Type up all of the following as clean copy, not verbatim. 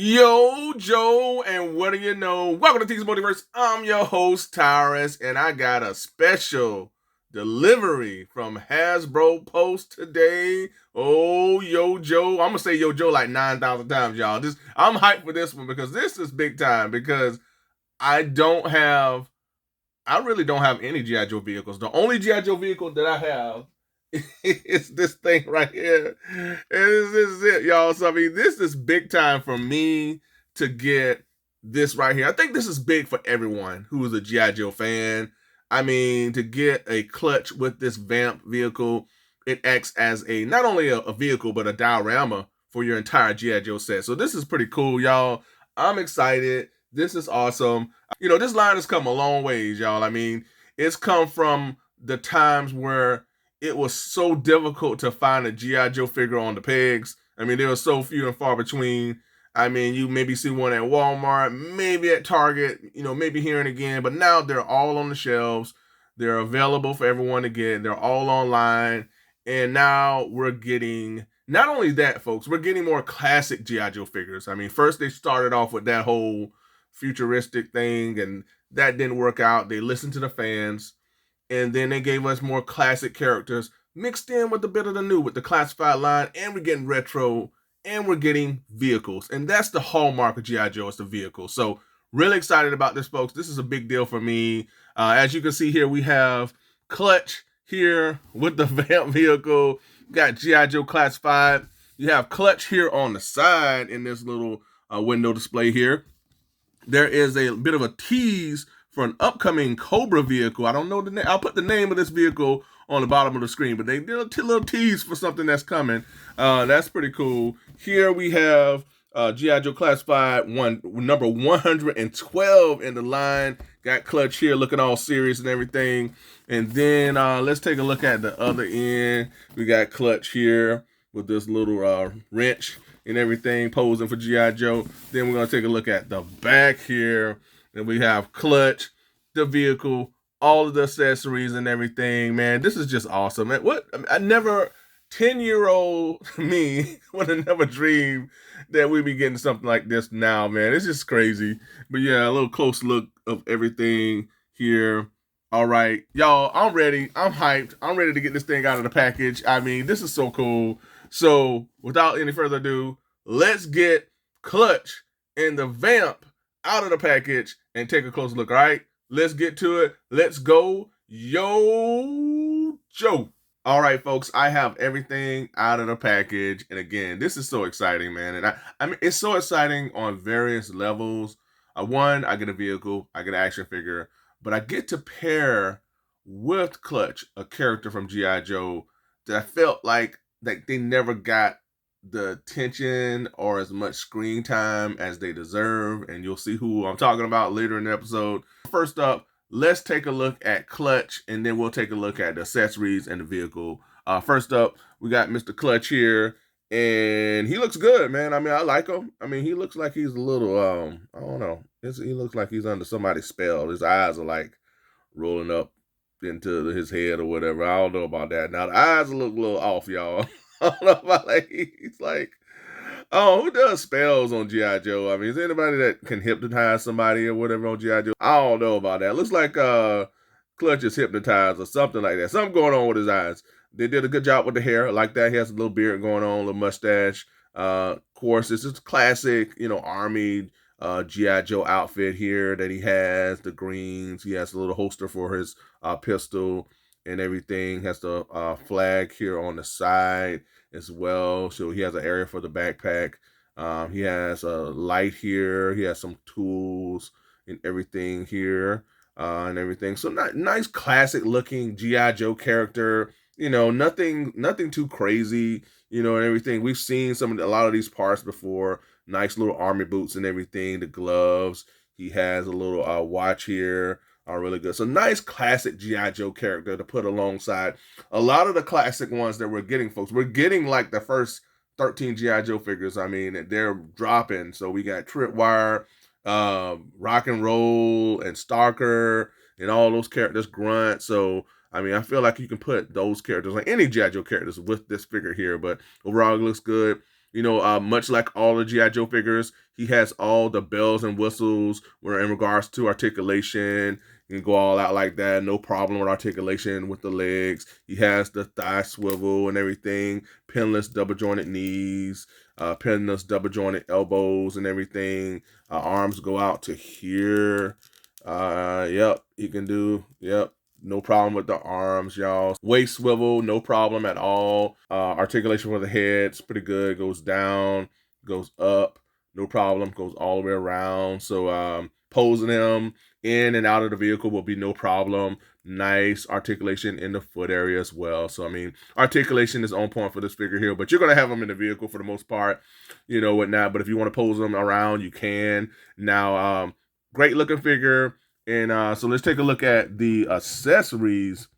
Yo, Joe, and what do you know? Welcome to T's Multiverse. I'm your host, Tyrus, and I got a special delivery from Hasbro Post today. Oh, yo, Joe. I'm gonna say yo, Joe like 9,000 times, y'all. I'm hyped for this one because this is big time because I don't have I really don't have any G.I. Joe vehicles. The only G.I. Joe vehicle that I have is this thing right here. And this is it, y'all. So, I mean, this is big time for me to get this right here. I think this is big for everyone who is a G.I. Joe fan. I mean, to get a clutch with this Vamp vehicle, it acts as not only a vehicle, but a diorama for your entire G.I. Joe set. So this is pretty cool, y'all. I'm excited. This is awesome. This line has come a long ways, y'all. I mean, it's come from the times where it was so difficult to find a G.I. Joe figure on the pegs. I mean, there were so few and far between. I mean, you maybe see one at Walmart, maybe at Target, maybe here and again, but now they're all on the shelves. They're available for everyone to get. They're all online. And now we're getting, not only that, folks, we're getting more classic G.I. Joe figures. I mean, first they started off with that whole futuristic thing, and that didn't work out. They listened to the fans, and then they gave us more classic characters mixed in with a bit of the new with the classified line, and we're getting retro, and we're getting vehicles. And that's the hallmark of G.I. Joe, is the vehicle. So really excited about this, folks. This is a big deal for me. As you can see here, we have Clutch here with the Vamp vehicle. Got G.I. Joe Classified. You have Clutch here on the side in this little window display here. There is a bit of a tease for an upcoming Cobra vehicle. I don't know the name. I'll put the name of this vehicle on the bottom of the screen, but they did a little tease for something that's coming. That's pretty cool. Here we have G.I. Joe Classified number 112 in the line. Got Clutch here looking all serious and everything. And then let's take a look at the other end. We got Clutch here with this little wrench and everything, posing for G.I. Joe. Then we're going to take a look at the back here. And we have Clutch, the vehicle, all of the accessories and everything. Man, this is just awesome. Man, 10-year-old me would have never dreamed that we'd be getting something like this now, man. It's just crazy. But yeah, a little close look of everything here. All right, y'all, I'm ready. I'm hyped. I'm ready to get this thing out of the package. I mean, this is so cool. So without any further ado, let's get Clutch and the Vamp out of the package and take a close look. All right, let's get to it. Let's go. Yo, Joe. All right, folks, I have everything out of the package. And again, this is so exciting, man. And I mean, it's so exciting on various levels. One, I get a vehicle, I get an action figure, but I get to pair with Clutch a character from G.I. Joe that I felt like they never got the attention or as much screen time as they deserve. And you'll see who I'm talking about later in the episode. First up, let's take a look at Clutch, and then we'll take a look at the accessories and the vehicle. First up, we got Mr. Clutch here, and he looks good, man. I mean, I like him. I mean, he looks like he's a little, I don't know. He looks like he's under somebody's spell. His eyes are like rolling up into his head or whatever. I don't know about that. Now, the eyes look a little off, y'all. I don't know about, like, he's like, oh, who does spells on G.I. Joe? I mean, is there anybody that can hypnotize somebody or whatever on G.I. Joe? I don't know about that. Looks like Clutch is hypnotized or something like that. Something going on with his eyes. They did a good job with the hair. I like that. He has a little beard going on, a little mustache. Of course, this is classic, Army G.I. Joe outfit here that he has. The greens. He has a little holster for his pistol and everything. Has the flag here on the side as well. So he has an area for the backpack. He has a light here. He has some tools and everything here and everything. So nice classic looking G.I. Joe character. Nothing too crazy, and everything. We've seen a lot of these parts before. Nice little army boots and everything. The gloves. He has a little watch here. Are really good. So nice classic G.I. Joe character to put alongside a lot of the classic ones that we're getting, folks. We're getting like the first 13 G.I. Joe figures. I mean, they're dropping. So we got Tripwire, Rock and Roll, and Stalker, and all those characters, Grunt. So, I mean, I feel like you can put those characters, like any G.I. Joe characters, with this figure here. But overall, it looks good. You know, much like all the G.I. Joe figures, he has all the bells and whistles where in regards to articulation. You can go all out like that, no problem with articulation with the legs. He has the thigh swivel and everything, pinless double jointed knees, pinless double jointed elbows and everything. Arms go out to here. Yep, he can do, yep. No problem with the arms, y'all. Waist swivel, no problem at all. Articulation for the head, it's pretty good. Goes down, goes up, no problem. Goes all the way around. So posing him in and out of the vehicle will be no problem. Nice articulation in the foot area as well. So, I mean, articulation is on point for this figure here, but you're going to have him in the vehicle for the most part, you know, whatnot. But if you want to pose him around, you can. Now, great looking figure. And so let's take a look at the accessories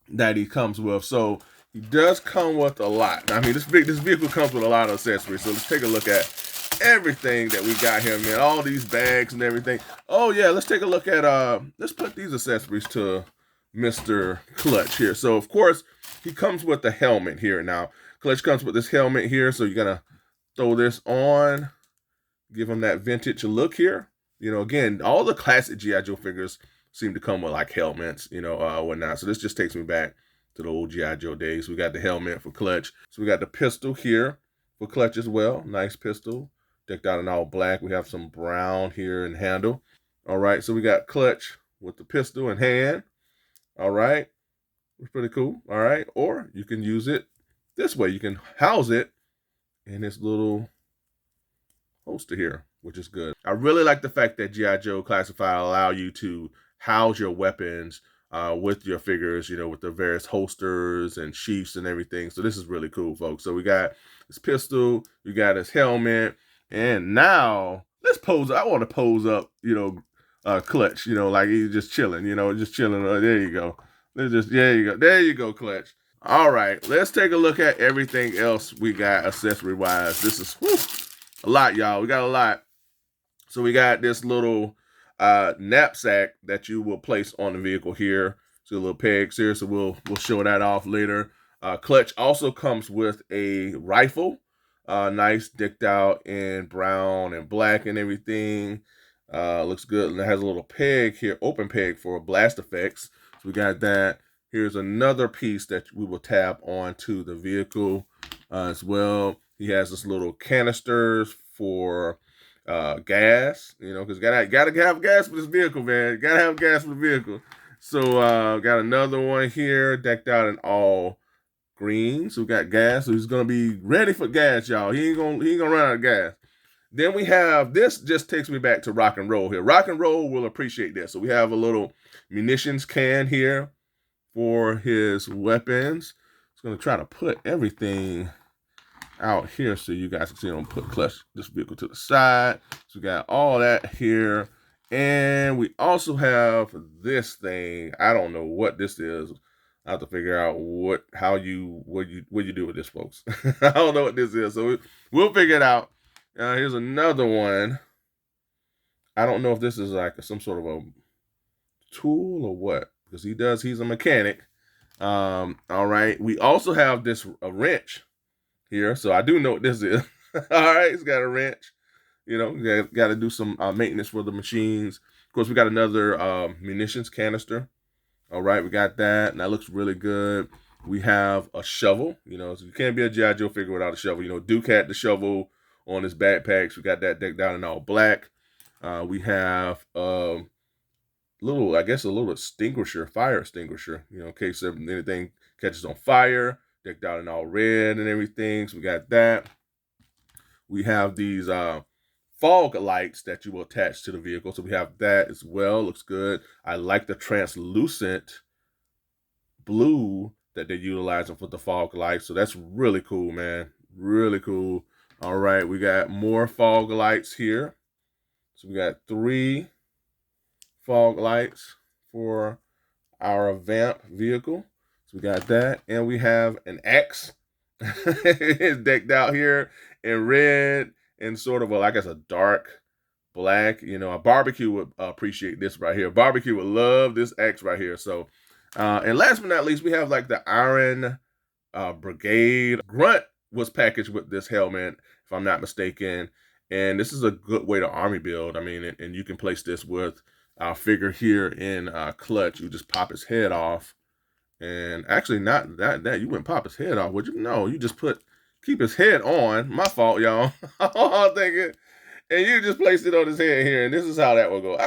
that he comes with. So he does come with a lot. I mean, this vehicle comes with a lot of accessories. So let's take a look at everything that we got here, man. All these bags and everything. Oh yeah, let's take a look at let's put these accessories to Mr. Clutch here. So of course he comes with the helmet here. Now Clutch comes with this helmet here, so you're gonna throw this on, give him that vintage look here. You know, again, all the classic G.I. Joe figures seem to come with like helmets, you know, whatnot. So this just takes me back to the old G.I. Joe days. We got the helmet for Clutch. So we got the pistol here for Clutch as well. Nice pistol. Decked out in all black. We have some brown here in handle. All right, so we got Clutch with the pistol in hand. All right, it's pretty cool. All right, or you can use it this way. You can house it in this little holster here, which is good. I really like the fact that G.I. Joe Classified allow you to house your weapons with your figures, you know, with the various holsters and sheaths and everything. So this is really cool, folks. So we got his pistol, we got his helmet, and now let's pose. I want to pose up, you know, Clutch, you know, like he's just chilling, you know, just chilling. There you go. There you go. There you go, Clutch. All right, let's take a look at everything else we got accessory-wise. This is a lot, y'all. We got a lot. So we got this little knapsack that you will place on the vehicle here. So a little pegs here, so we'll show that off later. Clutch also comes with a rifle, nice, decked out in brown and black and everything. Looks good. And it has a little peg here, open peg for blast effects. So we got that. Here's another piece that we will tap onto the vehicle as well. He has this little canisters for gas, you know, because gotta have gas for this vehicle, man. Gotta have gas for the vehicle. So got another one here decked out in all green. So we got gas. So he's gonna be ready for gas, y'all. He ain't gonna run out of gas. Then we have this. Just takes me back to rock and roll here. Rock and roll will appreciate this. So we have a little munitions can here for his weapons. It's gonna try to put everything out here so you guys can see. I'm gonna put this vehicle to the side. So we got all that here, and we also have this thing. I don't know what this is. I have to figure out what you do with this, folks. I don't know what this is, so we'll figure it out. Here's another one. I don't know if this is like some sort of a tool or what, because he's a mechanic. All right. We also have this wrench here, so I do know what this is. All right, it's got a wrench. You know, got to do some maintenance for the machines. Of course, we got another munitions canister. All right, we got that, and that looks really good. We have a shovel. You know, so you can't be a G.I. Joe figure without a shovel. You know, Duke had the shovel on his backpacks. We got that decked out in all black. We have a little extinguisher, fire extinguisher. You know, in case anything catches on fire. Decked out in all red and everything. So we got that. We have these fog lights that you will attach to the vehicle. So we have that as well. Looks good. I like the translucent blue that they're utilizing for the fog lights. So that's really cool, man. Really cool. All right, we got more fog lights here. So we got 3 fog lights for our Vamp vehicle. So we got that, and we have an axe. It's decked out here in red and sort of a dark black. You know, a barbecue would appreciate this right here. Barbecue would love this axe right here. So, and last but not least, we have like the Iron Brigade Grunt was packaged with this helmet, if I'm not mistaken. And this is a good way to army build. I mean, and you can place this with our figure here in Clutch. You just pop his head off. And actually, not that you wouldn't pop his head off, would you? No, you just keep his head on. My fault, y'all. I'm thinking, and you just placed it on his head here, and this is how that will go.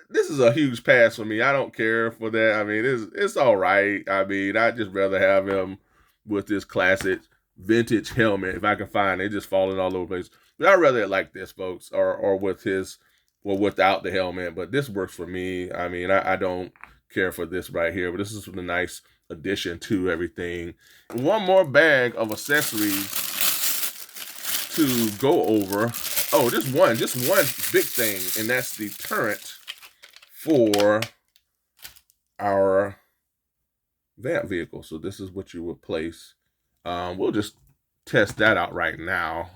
This is a huge pass for me. I don't care for that. I mean, it's all right. I mean, I'd just rather have him with this classic vintage helmet if I can find it. Just falling all over the place. But I'd rather it like this, folks, or with his, well, without the helmet. But this works for me. I mean, I don't care for this right here, but this is a nice addition to everything. One more bag of accessories to go over. Oh, just one big thing, and that's the turret for our Vamp vehicle. So this is what you would place. We'll just test that out right now.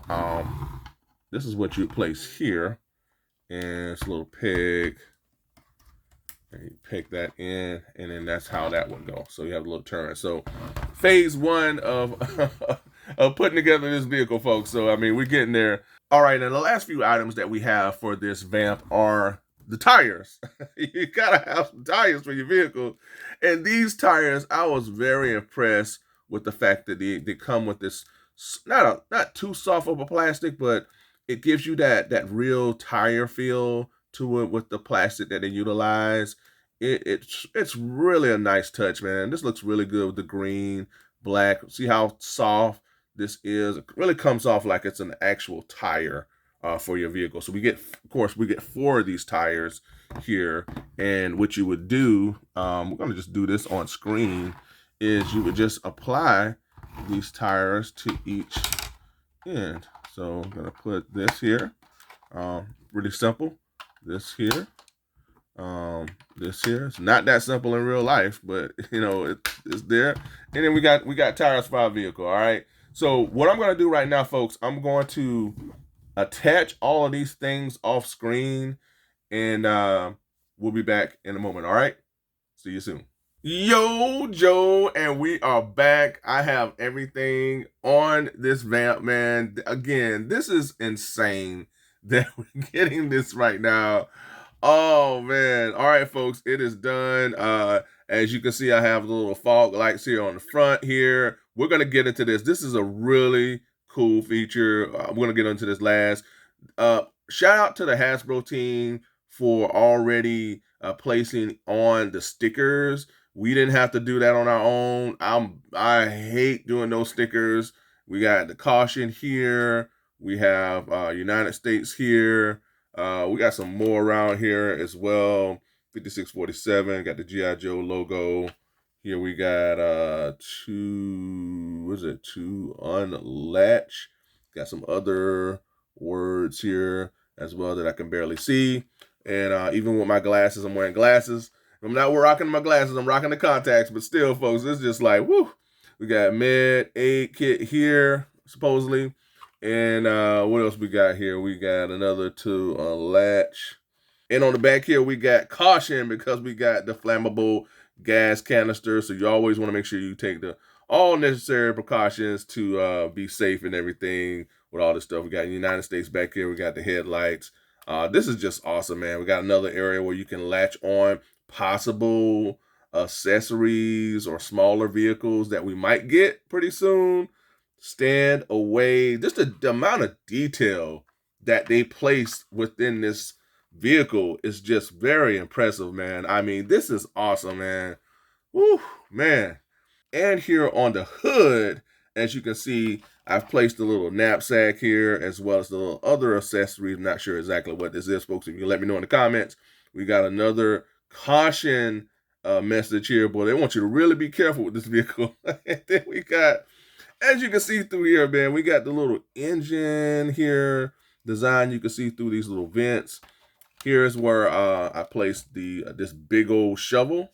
This is what you place here, and it's a little peg. And you pick that in, and then that's how that would go. So you have a little turret. So phase one of of putting together this vehicle, folks. So I mean, we're getting there. All right, and the last few items that we have for this Vamp are the tires. You gotta have some tires for your vehicle. And these tires, I was very impressed with the fact that they come with this not too soft of a plastic, but it gives you that real tire feel to it with the plastic that they utilize. It's really a nice touch, man. This looks really good with the green, black. See how soft this is? It really comes off like it's an actual tire for your vehicle. So we get, of course, we get 4 of these tires here. And what you would do, we're gonna just do this on screen, is you would just apply these tires to each end. So I'm gonna put this here, really simple. This here, this here. It's not that simple in real life, but you know it's there. And then we got tires for our vehicle. All right. So what I'm gonna do right now, folks, I'm going to attach all of these things off screen, and we'll be back in a moment. All right. See you soon. Yo, Joe, and we are back. I have everything on this Vamp, man. Again, this is insane that we're getting this right now. Oh, man. All right, folks, it is done. As you can see, I have the little fog lights here on the front here. We're going to get into this. This is a really cool feature. I'm going to get into this last. Shout out to the Hasbro team for already placing on the stickers. We didn't have to do that on our own. I hate doing those stickers. We got the caution here. We have United States here. We got some more around here as well. 5647, got the G.I. Joe logo. Here we got two unlatch. Got some other words here as well that I can barely see. And even with my glasses, I'm wearing glasses. I'm not rocking my glasses, I'm rocking the contacts, but still, folks, it's just like, whoo. We got med aid kit here, supposedly. And what else we got here? We got another to unlatch. And on the back here, we got caution because we got the flammable gas canister. So you always want to make sure you take all necessary precautions to be safe and everything with all this stuff. We got United States back here. We got the headlights. This is just awesome, man. We got another area where you can latch on possible accessories or smaller vehicles that we might get pretty soon. Stand away. Just the amount of detail that they placed within this vehicle is just very impressive, man. I mean, this is awesome, man. Woo, man. And here on the hood, as you can see, I've placed a little knapsack here as well as the little other accessories. I'm not sure exactly what this is, folks. If you can let me know in the comments. We got another caution message here, boy. They want you to really be careful with this vehicle. And then we got, as you can see through here, man, we got the little engine here design. You can see through these little vents. Here's where I placed this big old shovel.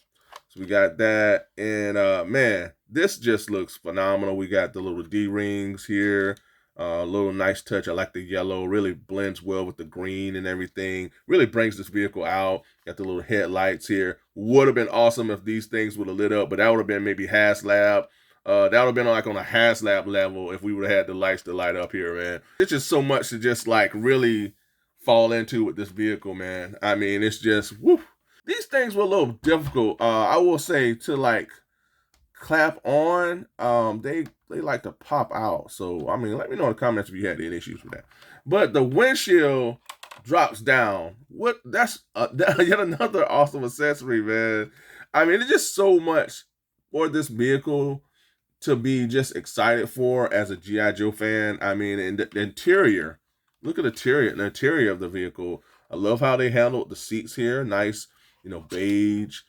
So we got that, and man, this just looks phenomenal. We got the little D-rings here, a little nice touch. I like the yellow, really blends well with the green and everything. Really brings this vehicle out. Got the little headlights here. Would have been awesome if these things would have lit up, but that would have been maybe HasLab That would have been like on a HasLab level if we would have had the lights to light up here, man. It's just so much to just like really fall into with this vehicle, man. I mean, it's just, woo. These things were a little difficult. I will say to like clap on, they like to pop out. So I mean, let me know in the comments if you had any issues with that. But the windshield drops down. That's yet another awesome accessory, man. I mean, it's just so much for this vehicle to be just excited for as a G.I. Joe fan. I mean, and the interior, look at the interior of the vehicle. I love how they handled the seats here. Nice, beige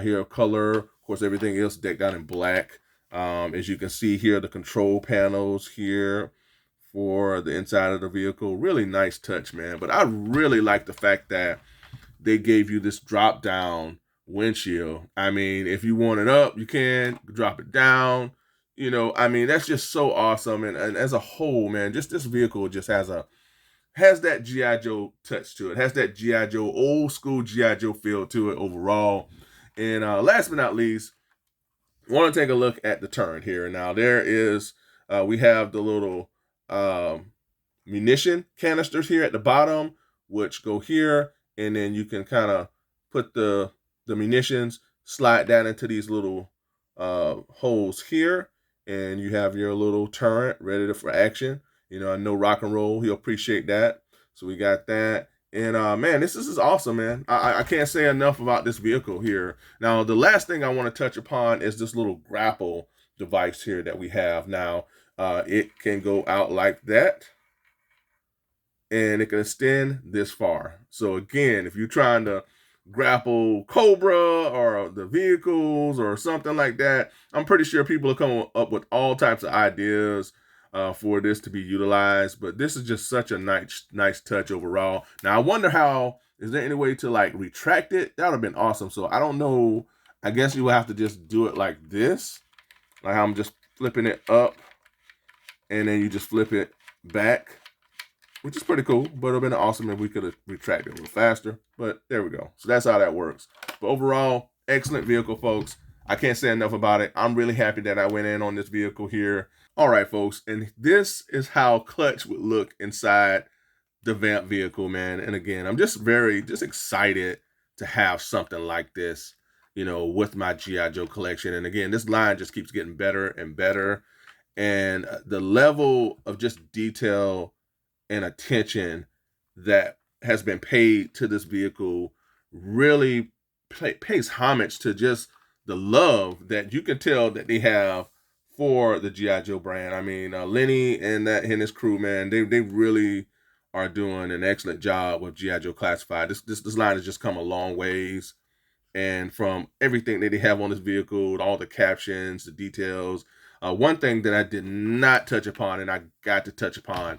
here color. Of course, everything else decked out in black. As you can see here, the control panels here for the inside of the vehicle. Really nice touch, man. But I really like the fact that they gave you this drop down windshield. I mean, if you want it up, you can drop it down. I mean, that's just so awesome. And as a whole, man, just this vehicle just has that G.I. Joe touch to it. Has that G.I. Joe, old school G.I. Joe feel to it overall. And last but not least, I want to take a look at the turret here. Now, there is, we have the little munition canisters here at the bottom, which go here. And then you can kind of put the munitions, slide down into these little holes here. And you have your little turret ready for action. I know Rock and Roll, he'll appreciate that. So we got that. And man, this is awesome, man. I can't say enough about this vehicle here. Now, the last thing I want to touch upon is this little grapple device here that we have. Now, it can go out like that. And it can extend this far. So again, if you're trying to grapple Cobra or the vehicles or something like that, I'm pretty sure people are coming up with all types of ideas for this to be utilized. But this is just such a nice touch overall. Now, I wonder is there any way to like retract it? That would have been awesome. So I don't know. I guess you will have to just do it like this. Like I'm just flipping it up and then you just flip it back, which is pretty cool, but it would have been awesome if we could have retracted a little faster. But there we go. So that's how that works. But overall, excellent vehicle, folks. I can't say enough about it. I'm really happy that I went in on this vehicle here. All right, folks. And this is how Clutch would look inside the Vamp vehicle, man. And again, I'm just excited to have something like this, with my G.I. Joe collection. And again, this line just keeps getting better and better. And the level of just detail and attention that has been paid to this vehicle really pays homage to just the love that you can tell that they have for the G.I. Joe brand. I mean, Lenny and his crew, man, they really are doing an excellent job with G.I. Joe Classified. This line has just come a long ways. And from everything that they have on this vehicle, all the captions, the details, one thing that I did not touch upon and I got to touch upon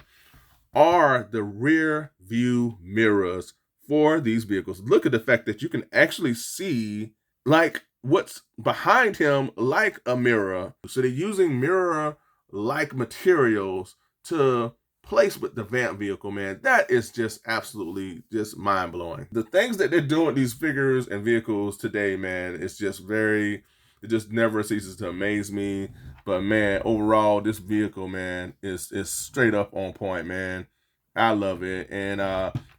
are the rear view mirrors for these vehicles. Look at the fact that you can actually see like what's behind him like a mirror. So they're using mirror-like materials to place with the Vamp vehicle, man. That is just absolutely just mind-blowing. The things that they're doing with these figures and vehicles today, man, it's just it just never ceases to amaze me. But man, overall, this vehicle, man, is straight up on point, man. I love it. And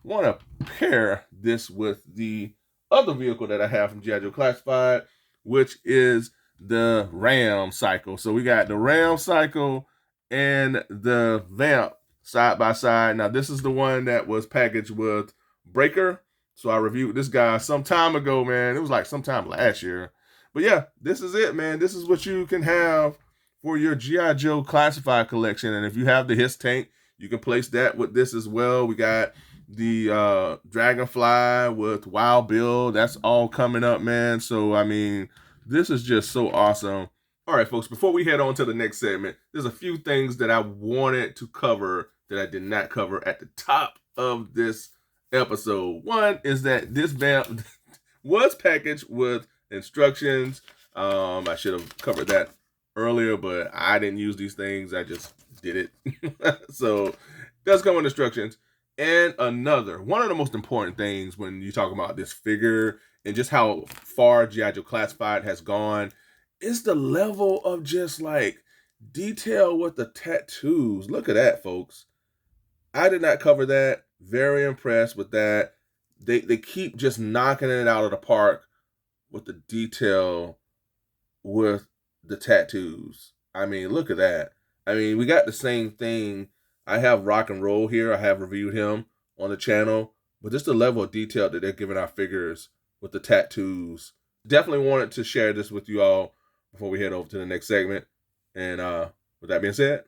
want to pair this with the other vehicle that I have from G.I. Joe Classified, which is the Ram Cycle. So we got the Ram Cycle and the Vamp side by side. Now, this is the one that was packaged with Breaker. So I reviewed this guy some time ago, man. It was like sometime last year. But yeah, this is it, man. This is what you can have for your G.I. Joe Classified collection. And if you have the His Tank, you can place that with this as well. We got the Dragonfly with Wild Bill. That's all coming up, man. So, I mean, this is just so awesome. All right, folks, before we head on to the next segment, there's a few things that I wanted to cover that I did not cover at the top of this episode. One is that this Vamp was packaged with instructions. I should have covered that earlier, but I didn't use these things. I just did it. So it does come with instructions. And one of the most important things when you talk about this figure and just how far G.I. Joe Classified has gone it's the level of just like detail with the tattoos. Look at that, folks. I did not cover that. Very impressed with that. They keep just knocking it out of the park with the detail with the tattoos. I mean, look at that. I mean, we got the same thing. I have Rock and Roll here. I have reviewed him on the channel, but just the level of detail that they're giving our figures with the tattoos. Definitely wanted to share this with you all before we head over to the next segment. And with that being said,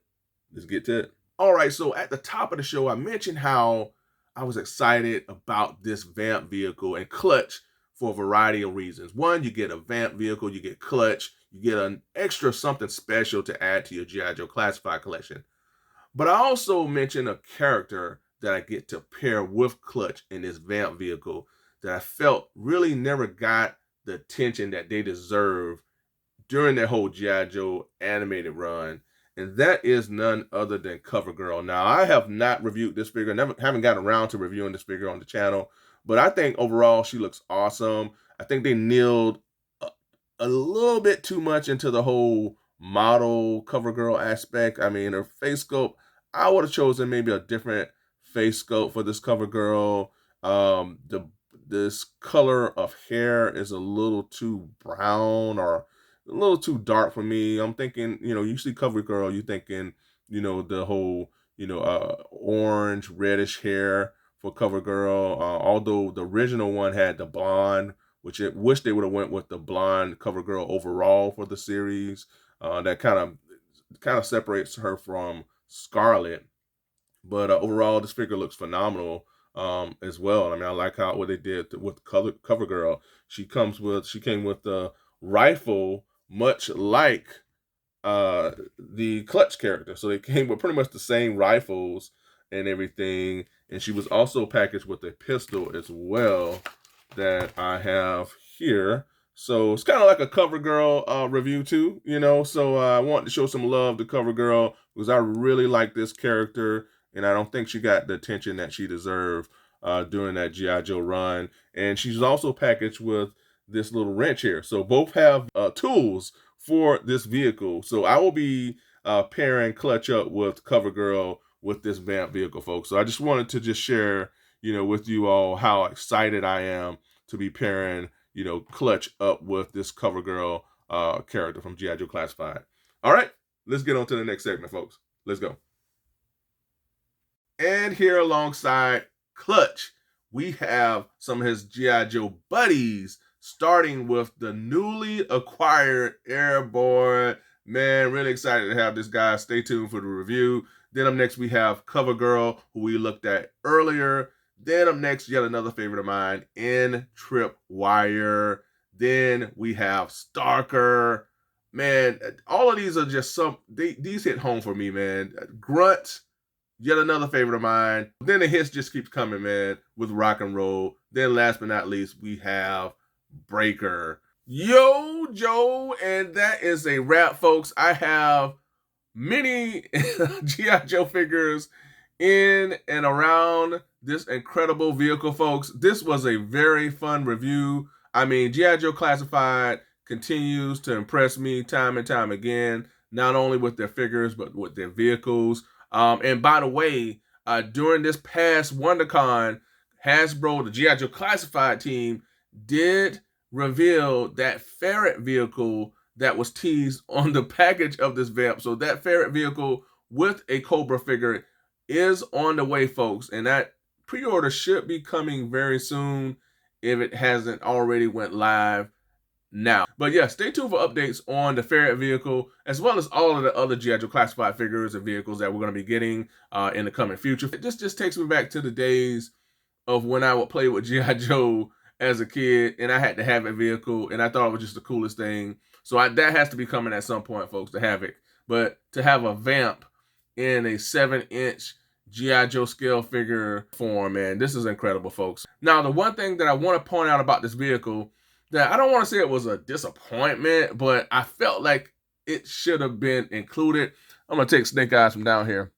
let's get to it. All right, so at the top of the show, I mentioned how I was excited about this Vamp vehicle and Clutch for a variety of reasons. One, you get a Vamp vehicle, you get Clutch, you get an extra something special to add to your G.I. Joe Classified collection. But I also mentioned a character that I get to pair with Clutch in this Vamp vehicle that I felt really never got the attention that they deserve during their whole G.I. Joe animated run. And that is none other than CoverGirl. Now, I have not reviewed this figure, haven't gotten around to reviewing this figure on the channel, but I think overall she looks awesome. I think they nailed a little bit too much into the whole model CoverGirl aspect. I mean, her face sculpt, I would have chosen maybe a different face sculpt for this CoverGirl. This color of hair is a little too brown or a little too dark for me. I'm thinking, you see CoverGirl, you thinking, the whole, orange, reddish hair for CoverGirl. Although the original one had the blonde, which I wish they would have went with the blonde CoverGirl overall for the series. That kind of separates her from Scarlet. But overall, this figure looks phenomenal as well. I mean, I like what they did with CoverGirl. She came with the rifle, much like the Clutch character. So they came with pretty much the same rifles and everything. And she was also packaged with a pistol as well that I have here. So it's kind of like a CoverGirl review too, So I want to show some love to CoverGirl because I really like this character, and I don't think she got the attention that she deserved during that G.I. Joe run. And she's also packaged with this little wrench here. So both have tools for this vehicle. So I will be pairing Clutch up with CoverGirl with this Vamp vehicle, folks. So I just wanted to just share, with you all how excited I am to be pairing, Clutch up with this CoverGirl character from G.I. Joe Classified. All right, let's get on to the next segment, folks. Let's go. And here alongside Clutch, we have some of his G.I. Joe buddies, starting with the newly acquired Airborne. Man, really excited to have this guy. Stay tuned for the review. Then up next, we have CoverGirl, who we looked at earlier. Then up next, yet another favorite of mine, in Tripwire. Then we have Starker. Man, all of these are just these hit home for me, man. Grunt, yet another favorite of mine. Then the hits just keeps coming, man, with Rock and Roll. Then last but not least, we have Breaker. Yo, Joe, and that is a wrap, folks. I have many G.I. Joe figures in and around this incredible vehicle, folks. This was a very fun review. I mean, G.I. Joe Classified continues to impress me time and time again, not only with their figures, but with their vehicles. And by the way, during this past WonderCon, Hasbro, the G.I. Joe Classified team, did reveal that ferret vehicle that was teased on the package of this Vamp. So that ferret vehicle with a Cobra figure is on the way, folks. And that pre-order should be coming very soon if it hasn't already went live now. But yeah, stay tuned for updates on the ferret vehicle, as well as all of the other G.I. Joe Classified figures and vehicles that we're going to be getting in the coming future. This just takes me back to the days of when I would play with G.I. Joe as a kid, and I had to have a vehicle, and I thought it was just the coolest thing. So that has to be coming at some point, folks, to have it. But to have a Vamp in a 7-inch G.I. Joe scale figure form, man, this is incredible, folks. Now, the one thing that I want to point out about this vehicle, that I don't want to say it was a disappointment, but I felt like it should have been included. I'm going to take Snake Eyes from down here.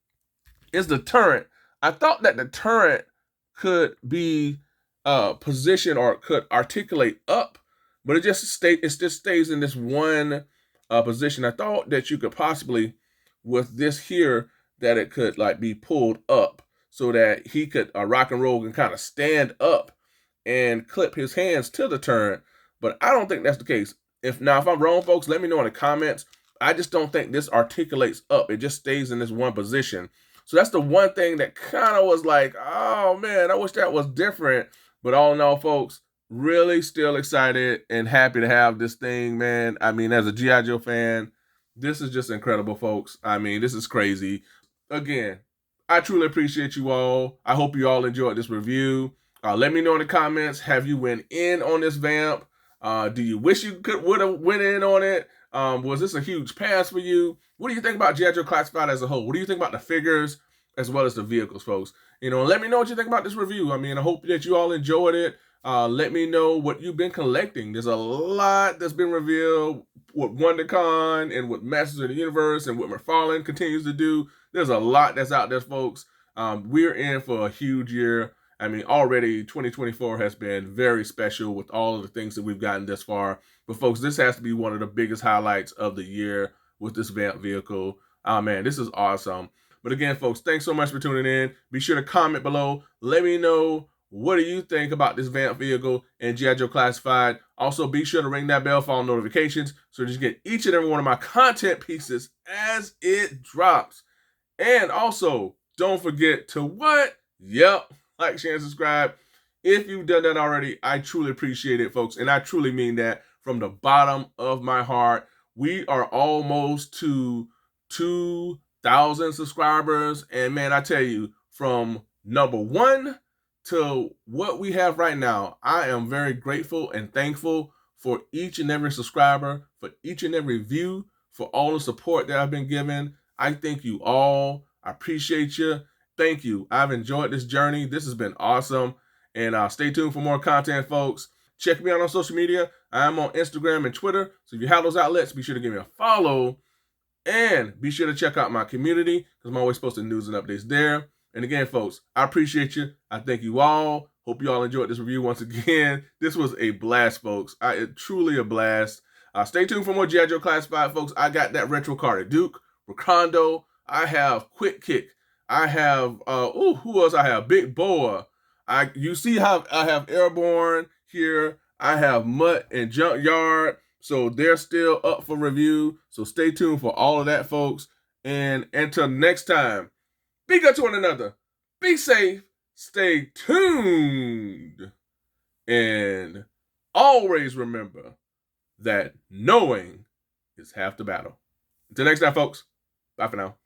Is the turret. I thought that the turret could be positioned or could articulate up, but it just stays in this one position. I thought that you could possibly, with this here, that it could like be pulled up so that he could rock and roll and kind of stand up and clip his hands to the turret. But I don't think that's the case. If I'm wrong, folks, let me know in the comments. I just don't think this articulates up. It just stays in this one position. So that's the one thing that kind of was like, oh man, I wish that was different. But all in all, folks, really still excited and happy to have this thing, man. I mean, as a G.I. Joe fan, this is just incredible, folks. I mean, this is crazy. Again, I truly appreciate you all. I hope you all enjoyed this review. Let me know in the comments, have you went in on this vamp? Do you wish you would have went in on it? Was this a huge pass for you? What do you think about G.I. Joe Classified as a whole? What do you think about the figures as well as the vehicles, folks? You know, let me know what you think about this review. I mean, I hope that you all enjoyed it. Let me know what you've been collecting. There's a lot that's been revealed with WonderCon and what Masters of the Universe and what McFarlane continues to do. There's a lot that's out there, folks. We're in for a huge year. I mean, already 2024 has been very special with all of the things that we've gotten this far. But folks, this has to be one of the biggest highlights of the year with this Vamp vehicle. Man, this is awesome. But again, folks, thanks so much for tuning in. Be sure to comment below. Let me know, what do you think about this Vamp vehicle and G.I. Joe Classified? Also, be sure to ring that bell for all notifications so that you get each and every one of my content pieces as it drops. And also, don't forget to what? Yep. Like, share, and subscribe. If you've done that already, I truly appreciate it, folks. And I truly mean that from the bottom of my heart. We are almost to 2,000 subscribers. And man, I tell you, from number 1 to what we have right now, I am very grateful and thankful for each and every subscriber, for each and every view, for all the support that I've been given. I thank you all. I appreciate you. Thank you. I've enjoyed this journey. This has been awesome. And stay tuned for more content, folks. Check me out on social media. I'm on Instagram and Twitter. So if you have those outlets, be sure to give me a follow. And be sure to check out my community because I'm always posting news and updates there. And again, folks, I appreciate you. I thank you all. Hope you all enjoyed this review once again. This was a blast, folks. Truly a blast. Stay tuned for more G.I. Joe Classified, folks. I got that retro card at Duke, Rakondo. I have Quick Kick. I have, who else I have? Big Boa. You see how I have Airborne here. I have Mutt and Junkyard. So they're still up for review. So stay tuned for all of that, folks. And until next time, be good to one another. Be safe. Stay tuned. And always remember that knowing is half the battle. Until next time, folks. Bye for now.